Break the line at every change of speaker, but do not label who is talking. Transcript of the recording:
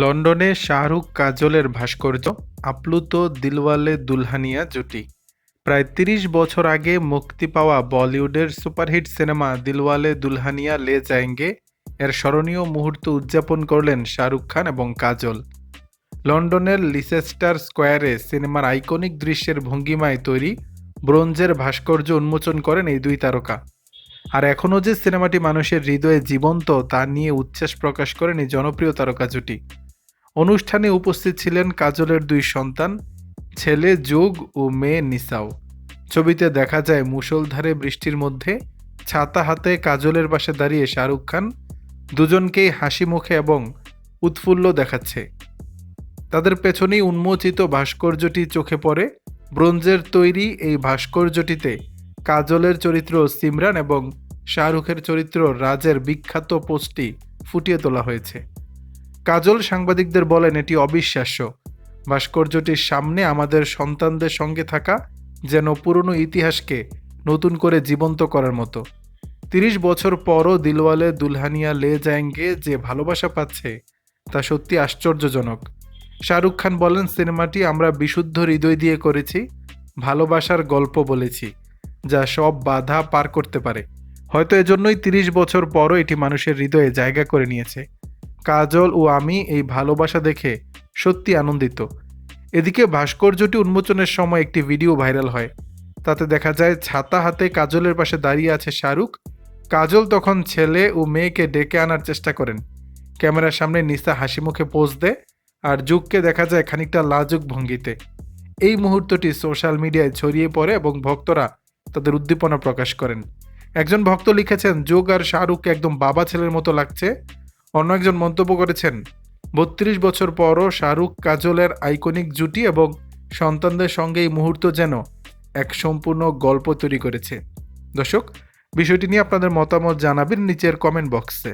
লন্ডনে শাহরুখ কাজলের ভাস্কর্য আপ্লুত দিলওয়ালে দুলহানিয়া জুটি। প্রায় ৩০ বছর আগে মুক্তি পাওয়া বলিউডের সুপারহিট সিনেমা দিলওয়ালে দুলহানিয়া লে যায়েঙ্গে এর স্মরণীয় মুহূর্ত উদযাপন করলেন শাহরুখ খান এবং কাজল। লন্ডনের লিসেস্টার স্কোয়ারে সিনেমার আইকনিক দৃশ্যের ভঙ্গিমায় তৈরি ব্রোঞ্জের ভাস্কর্য উন্মোচন করেন এই দুই তারকা। আর এখনও যে সিনেমাটি মানুষের হৃদয়ে জীবন্ত তা নিয়ে উচ্ছ্বাস প্রকাশ করেন এই জনপ্রিয় তারকা জুটি। অনুষ্ঠানে উপস্থিত ছিলেন কাজলের দুই সন্তান, ছেলে যোগ ও মেয়ে নিসাও। ছবিতে দেখা যায় মুষলধারে বৃষ্টির মধ্যে ছাতা হাতে কাজলের পাশে দাঁড়িয়ে শাহরুখ খান দুজনকেই হাসি মুখে এবং উৎফুল্ল দেখাচ্ছে। তাদের পেছনেই উন্মোচিত ভাস্কর্যটি চোখে পড়ে। ব্রোঞ্জের তৈরি এই ভাস্কর্যটিতে কাজলের চরিত্র সিমরান এবং শাহরুখের চরিত্র রাজের বিখ্যাত পোস্টটি ফুটিয়ে তোলা হয়েছে। কাজল সাংবাদিকদের বলেন, এটি অবিশ্বাস্য। ভাস্কর্যটির সামনে আমাদের সন্তানদের সঙ্গে থাকা যেন পুরনো ইতিহাসকে নতুন করে জীবন্ত করার মতো। ৩০ বছর পরও দিলওয়ালে দুলহানিয়া লে যায়েঙ্গে যে ভালোবাসা পাচ্ছে তা সত্যি আশ্চর্যজনক। শাহরুখ খান বলেন, সিনেমাটি আমরা বিশুদ্ধ হৃদয় দিয়ে করেছি, ভালোবাসার গল্প বলেছি যা সব বাধা পার করতে পারে। হয়তো এজন্যই ৩০ বছর পরও এটি মানুষের হৃদয়ে জায়গা করে নিয়েছে। কাজল ও আমি এই ভালোবাসা দেখে সত্যি আনন্দিত। এদিকে ভাস্কর্যটি উন্মোচনের সময় একটি ভিডিও ভাইরাল হয়। তাতে দেখা যায় ছাতা হাতে কাজলের পাশে দাঁড়িয়ে আছে শাহরুখ। কাজল তখন ছেলে ও মেয়েকে ডেকে আনার চেষ্টা করেন। ক্যামেরার সামনে নিসা হাসি মুখে পোজ দেয়, আর যুগকে দেখা যায় খানিকটা লাজুক ভঙ্গিতে। এই মুহূর্তটি সোশ্যাল মিডিয়ায় ছড়িয়ে পড়ে এবং ভক্তরা তাদের উদ্দীপনা প্রকাশ করেন। একজন ভক্ত লিখেছেন, যোগ আর শাহরুখকে একদম বাবা ছেলের মতো লাগছে। অন্য একজন মন্তব্য করেছেন, ৩২ বছর পরও শাহরুখ কাজলের আইকনিক জুটি এবং সন্তানদের সঙ্গে এই মুহূর্ত যেন এক সম্পূর্ণ গল্প তৈরি করেছে। দর্শক, বিষয়টি নিয়ে আপনাদের মতামত জানাবেন নিচের কমেন্ট বক্সে।